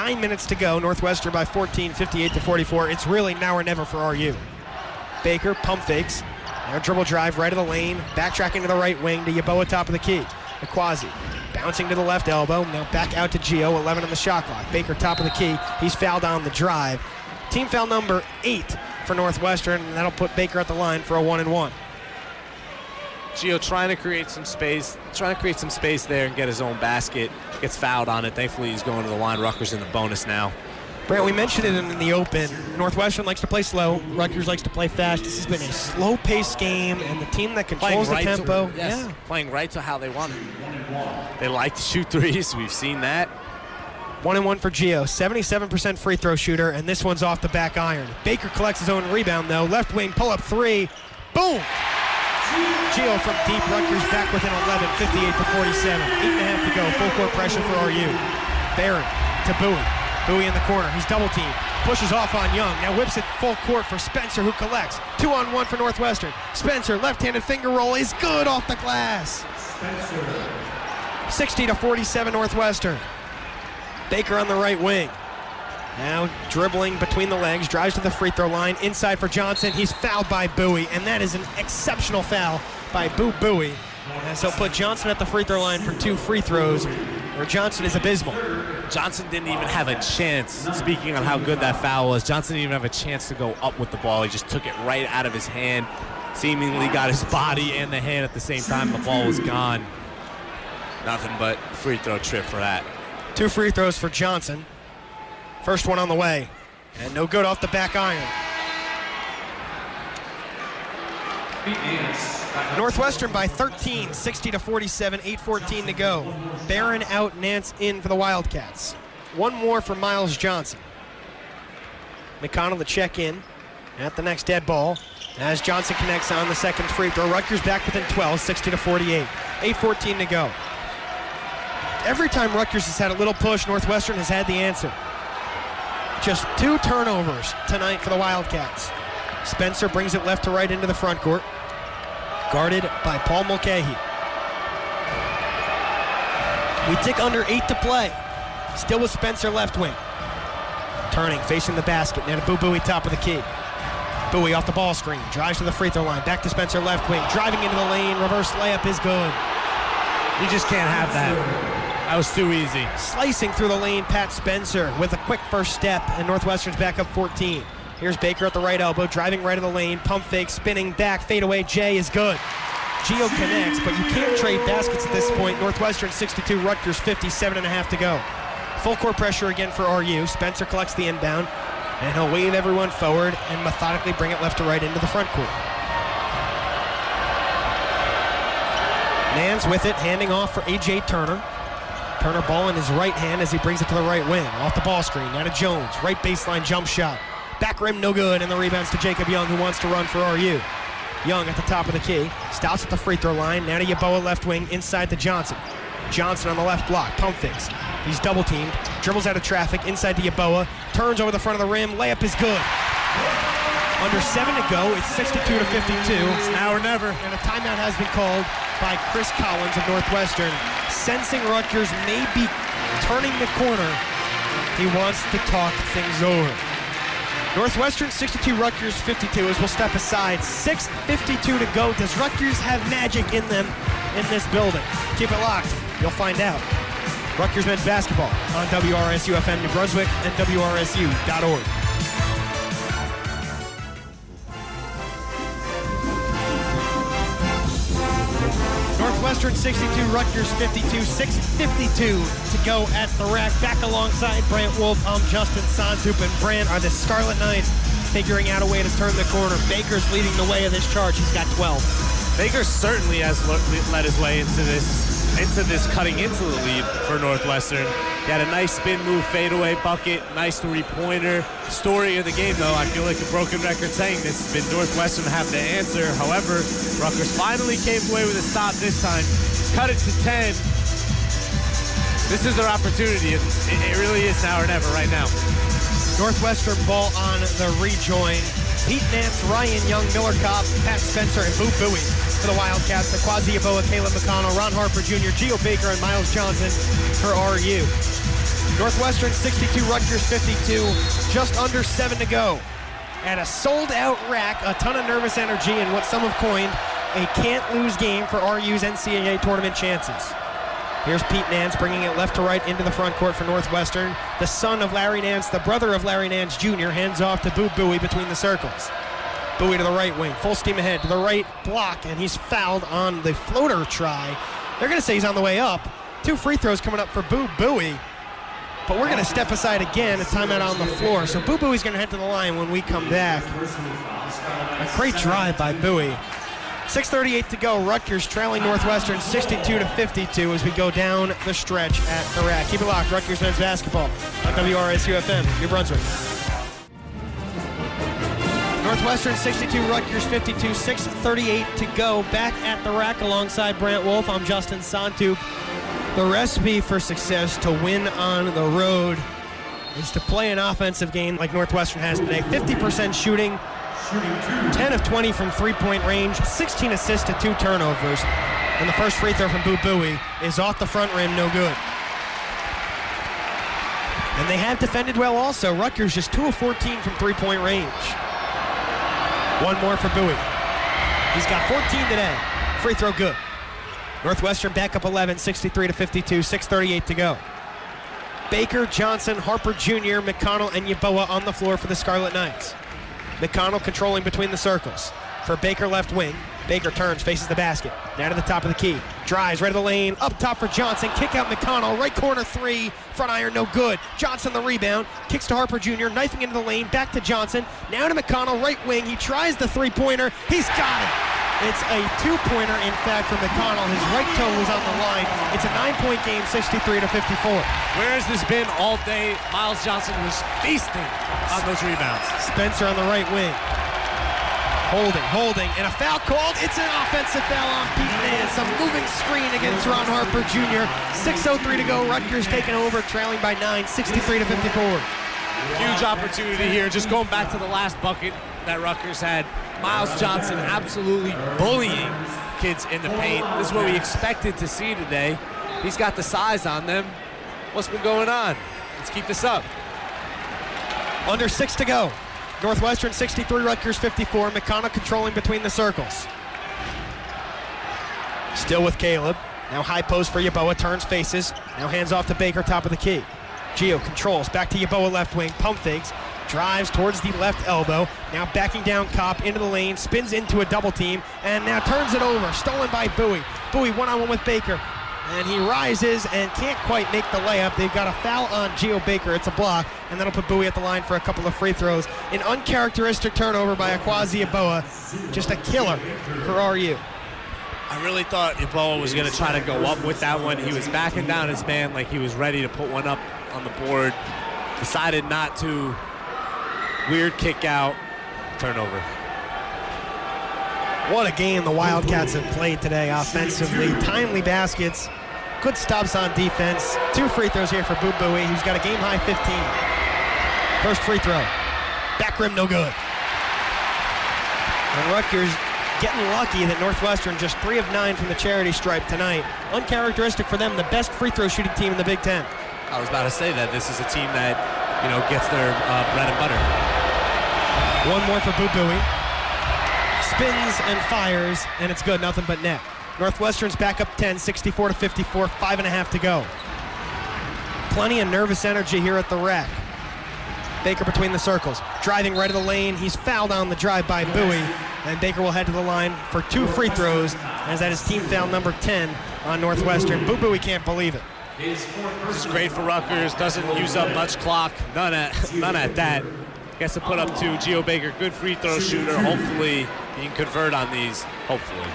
9 minutes to go. Northwestern by 14, 58-44. It's really now or never for RU. Baker pump fakes. Now dribble drive right of the lane. Backtracking to the right wing to Yeboah, top of the key. Aquazi bouncing to the left elbow. Now back out to Gio, 11 on the shot clock. Baker top of the key. He's fouled on the drive. Team foul number 8 for Northwestern, and that'll put Baker at the line for a 1-and-1. Gio trying to create some space there and get his own basket. Gets fouled on it. Thankfully, he's going to the line. Rutgers in the bonus now. Brant, we mentioned it in the open. Northwestern likes to play slow. Rutgers likes to play fast. This has been a slow-paced game, and the team that controls the tempo. Playing right to how they want it. They like to shoot threes. We've seen that. 1-and-1 for Gio. 77% free throw shooter, and this one's off the back iron. Baker collects his own rebound, though. Left wing pull-up three. Boom! Gio from deep. Rutgers back within 11, 58-47. 8.5 to go. Full court pressure for RU. Barron to Bowie. Bowie in the corner. He's double teamed. Pushes off on Young. Now whips it full court for Spencer, who collects. 2-on-1 for Northwestern. Spencer, left-handed finger roll is good off the glass. 60-47 Northwestern. Baker on the right wing. Now dribbling between the legs, drives to the free throw line, inside for Johnson. He's fouled by Bowie, and that is an exceptional foul by Bowie. As he'll put Johnson at the free throw line for 2 free throws, where Johnson is abysmal. Johnson didn't even have a chance, speaking on how good that foul was, Johnson didn't even have a chance to go up with the ball. He just took it right out of his hand, seemingly got his body and the hand at the same time. The ball was gone. Nothing but free throw trip for that. 2 free throws for Johnson. First one on the way, and no good off the back iron. Northwestern by 13, 60-47, 8:14 to go. Barron out, Nance in for the Wildcats. One more for Miles Johnson. McConnell to check in at the next dead ball as Johnson connects on the second free throw. Rutgers back within 12, 60-48, 8:14 to go. Every time Rutgers has had a little push, Northwestern has had the answer. Just 2 turnovers tonight for the Wildcats. Spencer brings it left to right into the front court, guarded by Paul Mulcahy. We tick under 8 to play. Still with Spencer left wing. Turning, facing the basket. Now to Bowie, top of the key. Bowie off the ball screen, drives to the free throw line. Back to Spencer left wing, driving into the lane. Reverse layup is good. You just can't have that. That was too easy. Slicing through the lane, Pat Spencer with a quick first step, and Northwestern's back up 14. Here's Baker at the right elbow, driving right of the lane, pump fake, spinning back, fadeaway, Jay is good. Gio connects, but you can't trade baskets at this point. Northwestern 62, Rutgers 57.5 to go. Full court pressure again for RU. Spencer collects the inbound, and he'll wave everyone forward and methodically bring it left to right into the front court. Nance with it, handing off for A.J. Turner. Turner ball in his right hand as he brings it to the right wing. Off the ball screen, now to Jones. Right baseline jump shot. Back rim, no good, and the rebounds to Jacob Young, who wants to run for RU. Young at the top of the key. Stops at the free throw line. Now to Yeboah left wing, inside to Johnson. Johnson on the left block, pump fakes. He's double teamed, dribbles out of traffic, inside to Yeboah. Turns over the front of the rim, layup is good. Under 7 to go, it's 62-52. It's now or never. And a timeout has been called by Chris Collins of Northwestern. Sensing Rutgers may be turning the corner, he wants to talk things over. Northwestern 62, Rutgers 52 as we'll step aside. 6:52 to go. Does Rutgers have magic in them in this building? Keep it locked. You'll find out. Rutgers men's basketball on WRSU-FM New Brunswick and WRSU.org. Northwestern 62, Rutgers 52, 6:52 to go at the rack. Back alongside Brant Wolf, I'm Justin Sontupe, and Brant are the Scarlet Knights figuring out a way to turn the corner. Baker's leading the way of this charge. He's got 12. Baker certainly has led his way into this cutting into the lead for Northwestern. He had a nice spin move, fadeaway bucket, nice three-pointer. Story of the game, though, I feel like a broken record saying this has been Northwestern have to answer. However, Rutgers finally came away with a stop this time. Cut it to 10. This is their opportunity. It really is now or never right now. Northwestern ball on the rejoin. Pete Nance, Ryan Young, Miller Kopp, Pat Spencer, and Bowie for the Wildcats. Aquazi Yeboah, Caleb McConnell, Ron Harper Jr., Gio Baker, and Miles Johnson for RU. Northwestern 62, Rutgers 52, just under 7 to go. At a sold-out rack, a ton of nervous energy in what some have coined a can't-lose game for RU's NCAA tournament chances. Here's Pete Nance bringing it left to right into the front court for Northwestern. The son of Larry Nance, the brother of Larry Nance Jr., hands off to Boo Buie between the circles. Buie to the right wing, full steam ahead to the right block, and he's fouled on the floater try. They're going to say he's on the way up. 2 free throws coming up for Boo Buie, but we're going to step aside again, a timeout on the floor. So Boo Buie's going to head to the line when we come back. A great drive by Buie. 6:38 to go. Rutgers trailing Northwestern 62-52 as we go down the stretch at the rack. Keep it locked. Rutgers men's basketball on WRSU-FM New Brunswick. Northwestern 62, Rutgers 52, 6:38 to go. Back at the rack alongside Brant Wolf. I'm Justin Sontupe. The recipe for success to win on the road is to play an offensive game like Northwestern has today. 50% shooting, 10 of 20 from three-point range, 16 assists to 2 turnovers. And the first free throw from Boo Buie is off the front rim, no good. And they have defended well also. Rutgers just 2 of 14 from three-point range. One more for Buie. He's got 14 today. Free throw good. Northwestern back up 11, 63-52, 6:38 to go. Baker, Johnson, Harper Jr., McConnell, and Yeboah on the floor for the Scarlet Knights. McConnell controlling between the circles. For Baker left wing. Baker turns, faces the basket. Now to the top of the key. Drives right of the lane. Up top for Johnson. Kick out McConnell. Right corner 3. Front iron no good. Johnson the rebound. Kicks to Harper Jr. Knifing into the lane. Back to Johnson. Now to McConnell. Right wing. He tries the three-pointer. He's got it. It's a two-pointer, in fact, for McConnell. His right toe was on the line. It's a 9-point game, 63-54. Where has this been all day? Miles Johnson was feasting on those rebounds. Spencer on the right wing. Holding, and a foul called. It's an offensive foul on Pete Nance. A moving screen against Ron Harper Jr. 6:03 to go. Rutgers taking over, trailing by 9, 63-54. Huge opportunity here. Just going back to the last bucket that Rutgers had. Miles Johnson absolutely bullying kids in the paint. This is what we expected to see today. He's got the size on them. What's been going on? Let's keep this up. Under 6 to go. Northwestern 63, Rutgers 54. McConnell controlling between the circles. Still with Caleb. Now high post for Yeboah. Turns, faces. Now hands off to Baker, top of the key. Gio controls. Back to Yeboah left wing. Pump fakes. Drives towards the left elbow. Now backing down Kopp into the lane. Spins into a double team. And now turns it over. Stolen by Buie. Buie one-on-one with Baker. And he rises and can't quite make the layup. They've got a foul on Gio Baker. It's a block. And that'll put Buie at the line for a couple of free throws. An uncharacteristic turnover by Akwazi Yeboah. Just a killer for RU. I really thought Yeboah was going to try to go up with that one. He was backing down his man like he was ready to put one up on the board. Decided not to. Weird kick out, turnover. What a game the Wildcats have played today offensively. Timely baskets, good stops on defense. 2 free throws here for Boo Buie, who's got a game-high 15. First free throw. Back rim, no good. And Rutgers getting lucky that Northwestern just 3 of 9 from the charity stripe tonight. Uncharacteristic for them, the best free throw shooting team in the Big Ten. I was about to say that this is a team that, gets their bread and butter. One more for Boo Buie. Spins and fires, and it's good, nothing but net. Northwestern's back up 10, 64-54, 5.5 to go. Plenty of nervous energy here at the rack. Baker between the circles, driving right of the lane. He's fouled on the drive by Buie, and Baker will head to the line for 2 free throws, as that is team foul number 10 on Northwestern. Boo Buie can't believe it. This is great for Rutgers, doesn't use up much clock, none at that. Gets to put up 2. Gio Baker, good free throw shooter. Hopefully he can convert on these, hopefully.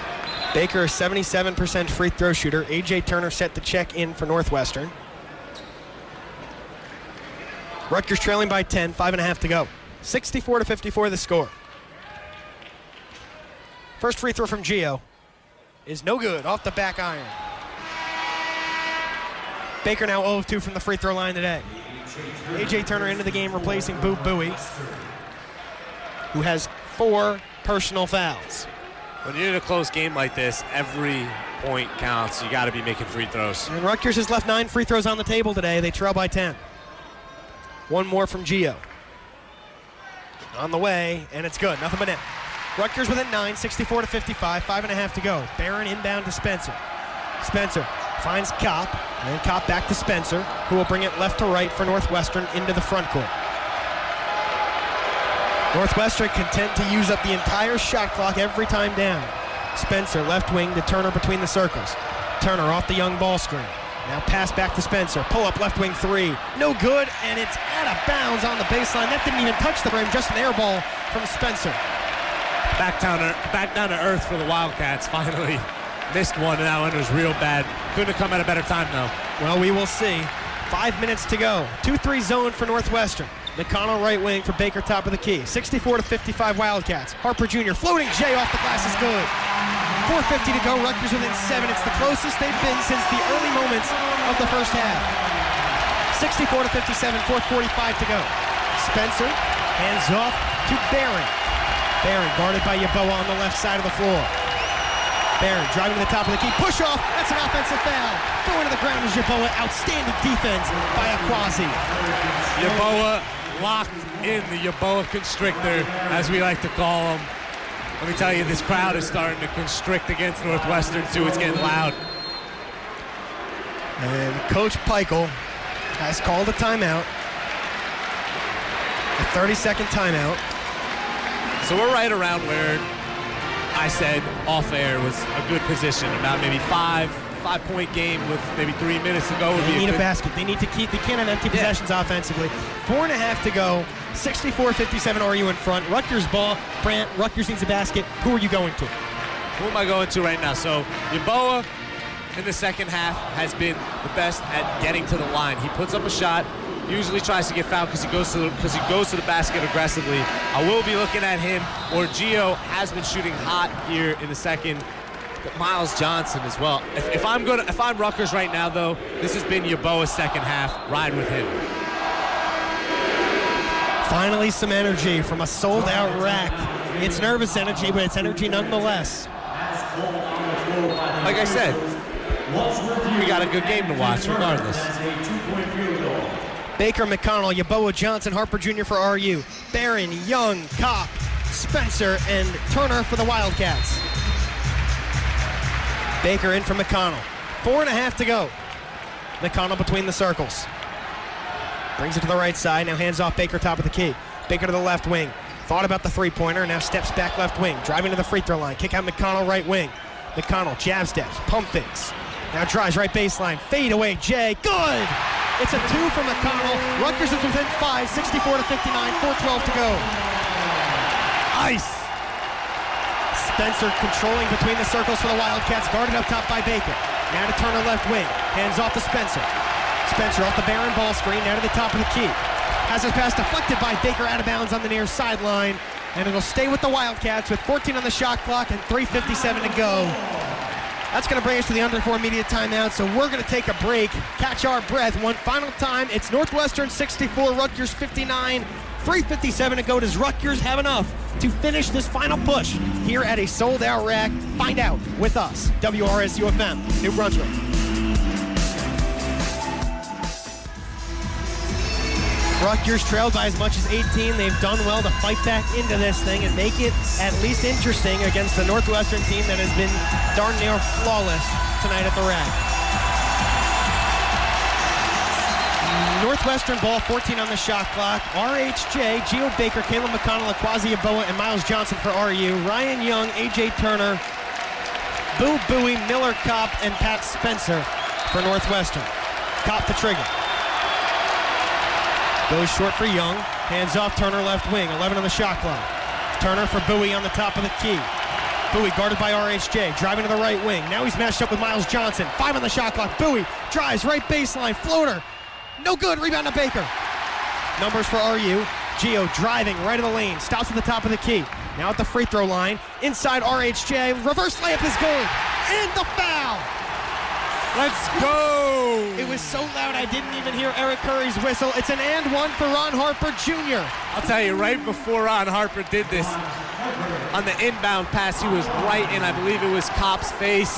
Baker, 77% free throw shooter. A.J. Turner set to check in for Northwestern. Rutgers trailing by 10, 5.5 to go. 64-54 the score. First free throw from Gio is no good, off the back iron. Baker now 0 of 2 from the free throw line today. A.J. Turner into the game, replacing Boo Buie, who has 4 personal fouls. When you're in a close game like this, every point counts. You got to be making free throws. And Rutgers has left 9 free throws on the table today. They trail by 10. One more from Gio. On the way, and it's good. Nothing but net. Rutgers within 9, 64-55, 5.5 to go. Barron inbound to Spencer. Spencer finds Kopp, and Kopp back to Spencer, who will bring it left to right for Northwestern into the front court. Northwestern content to use up the entire shot clock every time down. Spencer left wing to Turner between the circles. Turner off the Young ball screen. Now pass back to Spencer. Pull up left wing three. No good, and it's out of bounds on the baseline. That didn't even touch the rim, just an air ball from Spencer. Back down to earth for the Wildcats, finally. Missed one, and that one was real bad. Couldn't have come at a better time, though. Well, we will see. 5 minutes to go. 2-3 zone for Northwestern. McConnell right wing for Baker, top of the key. 64-55 Wildcats. Harper Jr. floating J off the glass is good. 4:50 to go. Rutgers within 7. It's the closest they've been since the early moments of the first half. 64-57, 4:45 to go. Spencer hands off to Barron. Barron guarded by Yeboah on the left side of the floor. Barron driving to the top of the key. Push off. That's an offensive foul. Going to the ground is Yeboah. Outstanding defense by Akwasi. Yeboah locked in the Yeboah constrictor, as we like to call him. Let me tell you, this crowd is starting to constrict against Northwestern, too. It's getting loud. And Coach Peichel has called a timeout. A 30-second timeout. So we're right around where I said off air was a good position, about maybe five-point game with maybe 3 minutes to go. They need a basket. They need to keep. They can't have empty possessions offensively. 4.5 to go. 64-57 RU in front. Rutgers ball. Brant, Rutgers needs a basket. Who are you going to? Who am I going to right now? So Yeboah in the second half has been the best at getting to the line. He puts up a shot. Usually tries to get fouled because he goes to the basket aggressively. I will be looking at him. Or Gio has been shooting hot here in the second. But Miles Johnson as well. If I'm Rutgers right now, though, this has been Yeboah's second half. Ride with him. Finally, some energy from a sold-out rack. It's nervous energy, but it's energy nonetheless. Like I said, we got a good game to watch regardless. Baker, McConnell, Yeboah, Johnson, Harper Jr. for RU. Barron, Young, Kopp, Spencer, and Turner for the Wildcats. Baker in for McConnell. 4.5 to go. McConnell between the circles. Brings it to the right side. Now hands off Baker, top of the key. Baker to the left wing. Thought about the three-pointer. Now steps back left wing. Driving to the free throw line. Kick out McConnell right wing. McConnell jab steps. Pump fakes. Now drives right baseline. Fade away. Jay. Good! It's a 2 from McConnell. Rutgers is within 5. 64-59. 4:12 to go. Ice! Spencer controlling between the circles for the Wildcats. Guarded up top by Baker. Now to Turner left wing. Hands off to Spencer. Spencer off the Barron ball screen. Now to the top of the key. Has his pass deflected by Baker out of bounds on the near sideline. And it'll stay with the Wildcats with 14 on the shot clock and 3:57 to go. That's going to bring us to the under 4 immediate timeout, so we're going to take a break, catch our breath one final time. It's Northwestern 64, Rutgers 59, 3:57 to go. Does Rutgers have enough to finish this final push here at a sold-out rack? Find out with us, WRSU-FM New Brunswick. Rutgers trailed by as much as 18. They've done well to fight back into this thing and make it at least interesting against a Northwestern team that has been darn near flawless tonight at the rack. Northwestern ball, 14 on the shot clock. RHJ, Gio Baker, Caleb McConnell, Akwasi Yeboah, and Miles Johnson for RU. Ryan Young, AJ Turner, Boo Bowie, Miller Kopp, and Pat Spencer for Northwestern. Kopp the trigger. Goes short for Young. Hands off Turner left wing. 11 on the shot clock. Turner for Bowie on the top of the key. Bowie guarded by RHJ. Driving to the right wing. Now he's matched up with Miles Johnson. 5 on the shot clock. Bowie drives right baseline. Floater. No good. Rebound to Baker. Numbers for RU. Gio driving right of the lane. Stops at the top of the key. Now at the free throw line. Inside RHJ. Reverse layup is good. And the foul. Let's go! It was so loud I didn't even hear Eric Curry's whistle. It's an and one for Ron Harper Jr. I'll tell you, right before Ron Harper did this, On the inbound pass, he was right in, I believe it was Kopp's face.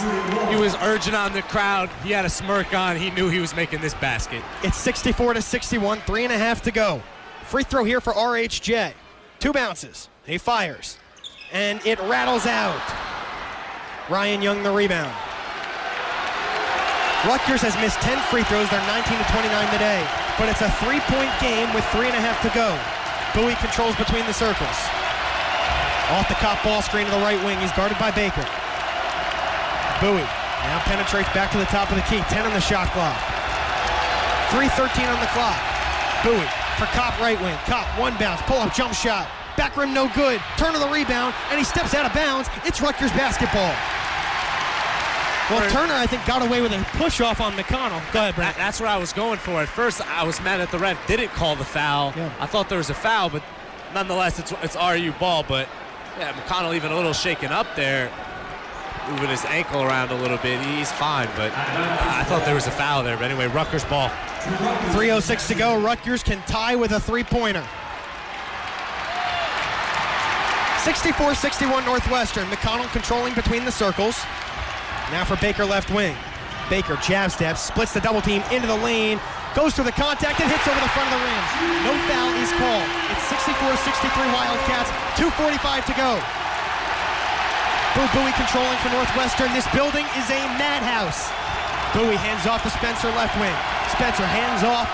He was urging on the crowd. He had a smirk on. He knew he was making this basket. It's 64-61, 3.5 to go. Free throw here for RHJ. 2 bounces. He fires. And it rattles out. Ryan Young the rebound. Rutgers has missed 10 free throws. They're 19-29 today. But it's a 3-point game with 3.5 to go. Bowie controls between the circles. Off the Kopp ball screen to the right wing. He's guarded by Baker. Bowie now penetrates back to the top of the key. 10 on the shot clock. 3:13 on the clock. Bowie for Kopp right wing. Kopp one bounce, pull up jump shot. Back rim no good. Turn of the rebound, and he steps out of bounds. It's Rutgers basketball. Well, Turner, I think, got away with a push-off on McConnell. Go ahead, Brent. That's where I was going for. At first, I was mad at the ref. Didn't call the foul. Yeah. I thought there was a foul, but nonetheless, it's RU ball. But, yeah, McConnell even a little shaken up there, moving his ankle around a little bit. He's fine, but I thought there was a foul there. But anyway, Rutgers ball. 3:06 to go. Rutgers can tie with a three-pointer. 64-61 Northwestern. McConnell controlling between the circles. Now for Baker left wing. Baker jab steps, splits the double team into the lane, goes through the contact and hits over the front of the rim. No foul is called. It's 64-63 Wildcats, 2:45 to go. Bowie controlling for Northwestern. This building is a madhouse. Bowie hands off to Spencer left wing. Spencer hands off.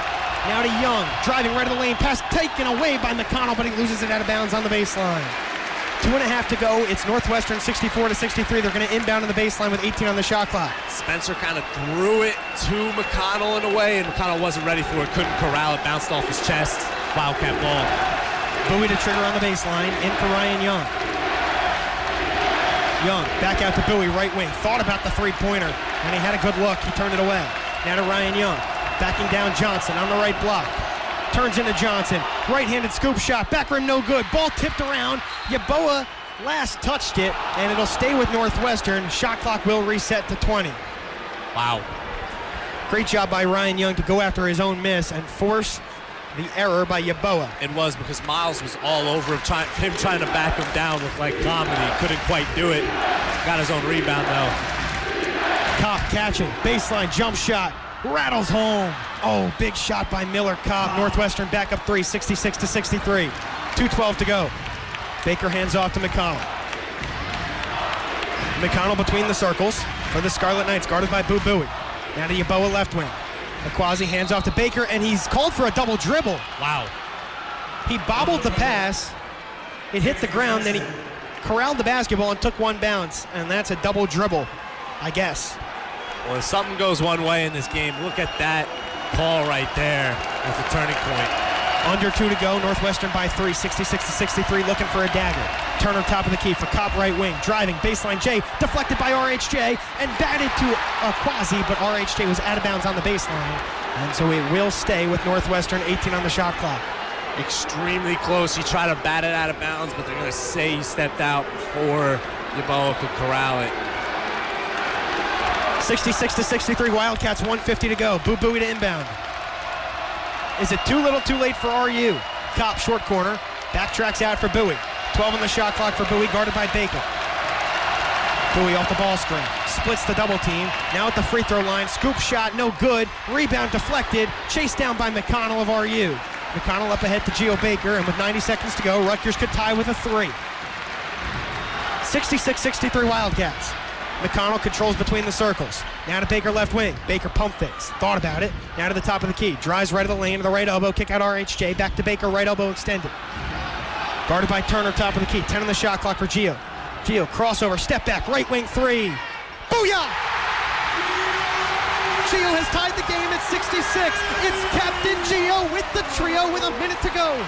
Now to Young, driving right of the lane. Pass taken away by McConnell, but he loses it out of bounds on the baseline. 2.5 to go. It's Northwestern 64-63. They're going to inbound on the baseline with 18 on the shot clock. Spencer kind of threw it to McConnell in a way, and McConnell wasn't ready for it. Couldn't corral it. Bounced off his chest. Wildcat ball. Bowie to trigger on the baseline. In for Ryan Young. Young back out to Bowie, right wing. Thought about the three-pointer, and he had a good look. He turned it away. Now to Ryan Young. Backing down Johnson on the right block. Turns into Johnson. Right-handed scoop shot. Back rim no good. Ball tipped around. Yeboah last touched it, and it'll stay with Northwestern. Shot clock will reset to 20. Wow. Great job by Ryan Young to go after his own miss and force the error by Yeboah. It was because Miles was all over him, trying to back him down with like comedy. Couldn't quite do it. Got his own rebound though. Kopp catching. Baseline jump shot. Rattles home. Oh, big shot by Miller Kopp. Northwestern back up 3, 66-63. 2:12 to go. Baker hands off to McConnell. McConnell between the circles for the Scarlet Knights, guarded by Bowie. Now to Yeboah left wing. Aquasi hands off to Baker, and he's called for a double dribble. Wow. He bobbled the pass. It hit the ground, then he corralled the basketball and took one bounce, and that's a double dribble, I guess. Well, if something goes one way in this game, look at that call right there as a turning point. Under 2 to go, Northwestern by 3, 66-63, looking for a dagger. Turner top of the key for Kopp right wing, driving, baseline J, deflected by RHJ, and batted to Aquasi, but RHJ was out of bounds on the baseline, and so it will stay with Northwestern, 18 on the shot clock. Extremely close. He tried to bat it out of bounds, but they're going to say he stepped out before Yeboah could corral it. 66-63 Wildcats, 1:50 to go. Bowie to inbound. Is it too little too late for RU? Kopp short corner, backtracks out for Bowie. 12 on the shot clock for Bowie, guarded by Baker. Bowie off the ball screen, splits the double team. Now at the free throw line, scoop shot, no good. Rebound deflected, chased down by McConnell of RU. McConnell up ahead to Geo Baker, and with 90 seconds to go, Rutgers could tie with a 3. 66-63 Wildcats. McConnell controls between the circles. Now to Baker left wing. Baker pump fakes. Thought about it. Now to the top of the key. Drives right of the lane to the right elbow. Kick out RHJ. Back to Baker. Right elbow extended. Guarded by Turner. Top of the key. 10 on the shot clock for Geo. Geo crossover. Step back. Right wing 3. Booyah! Geo has tied the game at 66. It's Captain Geo with the trio with a minute to go.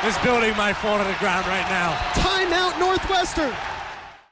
This building might fall to the ground right now. Timeout Northwestern.